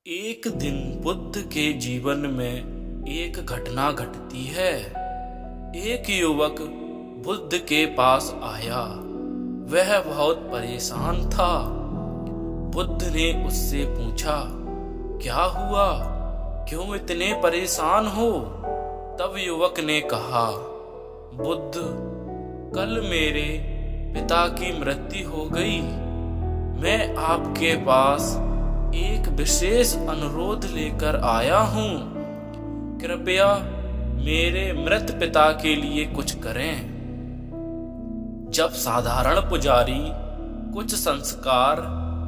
एक दिन बुद्ध के जीवन में एक घटना घटती है। एक युवक बुद्ध के पास आया। वह बहुत परेशान था। बुद्ध ने उससे पूछा, क्या हुआ, क्यों इतने परेशान हो? तब युवक ने कहा, बुद्ध, कल मेरे पिता की मृत्यु हो गई। मैं आपके पास एक विशेष अनुरोध लेकर आया हूँ। कृपया मेरे मृत पिता के लिए कुछ करें। जब साधारण पुजारी कुछ संस्कार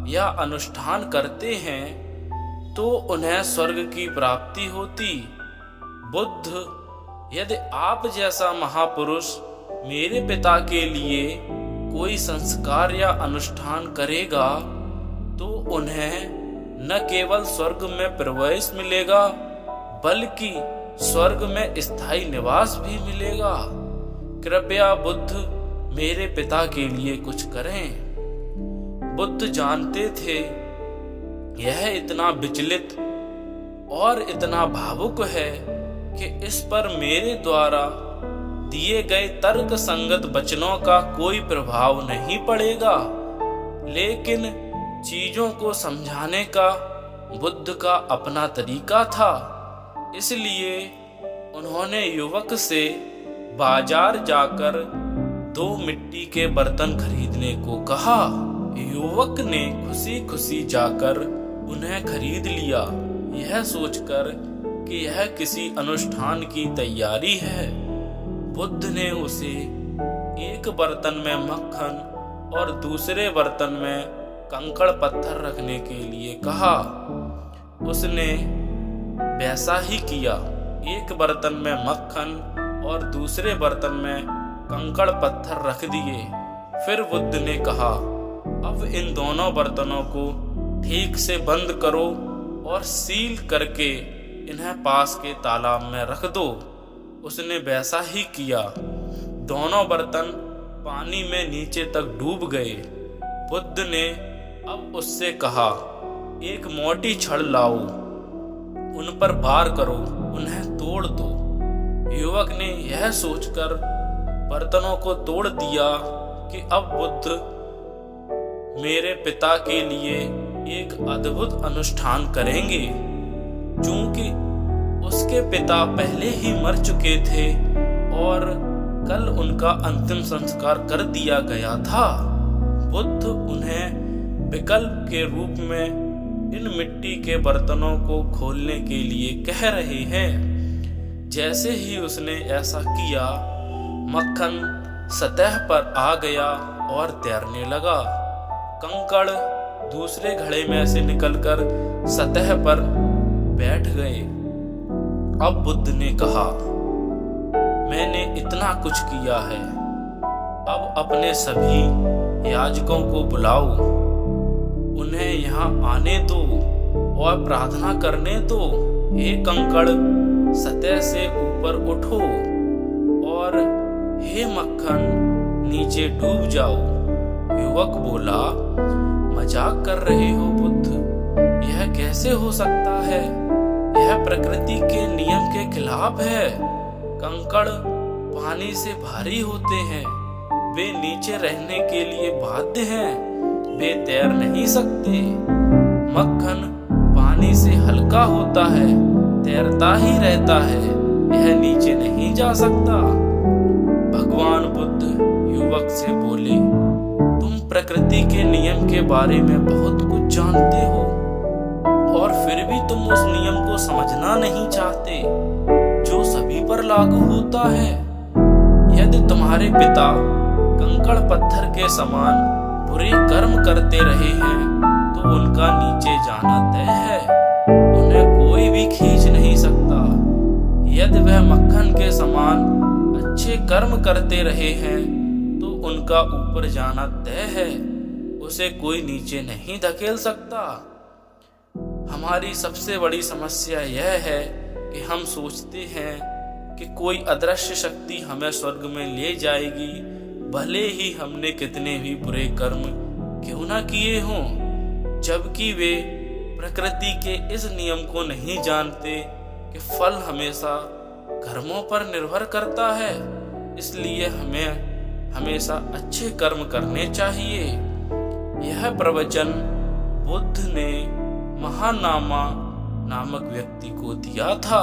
या अनुष्ठान करते हैं तो उन्हें स्वर्ग की प्राप्ति होती। बुद्ध, यदि आप जैसा महापुरुष मेरे पिता के लिए कोई संस्कार या अनुष्ठान करेगा तो उन्हें न केवल स्वर्ग में प्रवेश मिलेगा बल्कि स्वर्ग में स्थायी निवास भी मिलेगा। कृपया बुद्ध मेरे पिता के लिए कुछ करें। बुद्ध जानते थे यह इतना विचलित और इतना भावुक है कि इस पर मेरे द्वारा दिए गए तर्क संगत वचनों का कोई प्रभाव नहीं पड़ेगा। लेकिन चीजों को समझाने का बुद्ध का अपना तरीका था। इसलिए उन्होंने युवक से बाजार जाकर 2 मिट्टी के बर्तन खरीदने को कहा। युवक ने खुशी खुशी जाकर उन्हें खरीद लिया, यह सोचकर कि यह किसी अनुष्ठान की तैयारी है। बुद्ध ने उसे एक बर्तन में मक्खन और दूसरे बर्तन में कंकड़ पत्थर रखने के लिए कहा। उसने वैसा ही किया। एक बर्तन में मक्खन और दूसरे बर्तन में कंकड़ पत्थर रख दिए। फिर बुद्ध ने कहा, अब इन दोनों बर्तनों को ठीक से बंद करो और सील करके इन्हें पास के तालाब में रख दो। उसने वैसा ही किया। दोनों बर्तन पानी में नीचे तक डूब गए। बुद्ध ने अब उससे कहा, एक मोटी छड़ लाओ, उन पर वार करो, उन्हें तोड़ दो। युवक ने यह सोचकर बर्तनों को तोड़ दिया कि अब बुद्ध मेरे पिता के लिए एक अद्भुत अनुष्ठान करेंगे। क्योंकि उसके पिता पहले ही मर चुके थे और कल उनका अंतिम संस्कार कर दिया गया था। बुद्ध उन्हें विकल्प के रूप में इन मिट्टी के बर्तनों को खोलने के लिए कह रहे हैं। जैसे ही उसने ऐसा किया, मक्खन सतह पर आ गया और तैरने लगा। कंकड़ दूसरे घड़े में से निकलकर सतह पर बैठ गए। अब बुद्ध ने कहा, मैंने इतना कुछ किया है, अब अपने सभी याजकों को बुलाओ, उन्हें यहाँ आने दो और प्रार्थना करने दो। हे कंकड़, सतह से ऊपर उठो और हे मक्खन, नीचे डूब जाओ। युवक बोला, मजाक कर रहे हो बुद्ध, यह कैसे हो सकता है? यह प्रकृति के नियम के खिलाफ है। कंकड़ पानी से भारी होते हैं, वे नीचे रहने के लिए बाध्य हैं, वे तैर नहीं सकते। मक्खन पानी से हल्का होता है, तैरता ही रहता है, यह नीचे नहीं जा सकता। भगवान बुद्ध युवक से बोले, तुम प्रकृति के नियम के बारे में बहुत कुछ जानते हो और फिर भी तुम उस नियम को समझना नहीं चाहते जो सभी पर लागू होता है। यदि तुम्हारे पिता कंकड़ पत्थर के समान बुरे कर्म करते रहे हैं तो उनका नीचे जाना तय है, उन्हें कोई भी खींच नहीं सकता। यदि वह मक्खन के समान अच्छे कर्म करते रहे हैं तो उनका ऊपर जाना तय है, उसे कोई नीचे नहीं धकेल सकता। हमारी सबसे बड़ी समस्या यह है कि हम सोचते हैं कि कोई अदृश्य शक्ति हमें स्वर्ग में ले जाएगी, भले ही हमने कितने भी बुरे कर्म क्यों ना किए हों, जबकि वे प्रकृति के इस नियम को नहीं जानते कि फल हमेशा कर्मों पर निर्भर करता है, इसलिए हमें हमेशा अच्छे कर्म करने चाहिए। यह प्रवचन बुद्ध ने महानामा नामक व्यक्ति को दिया था।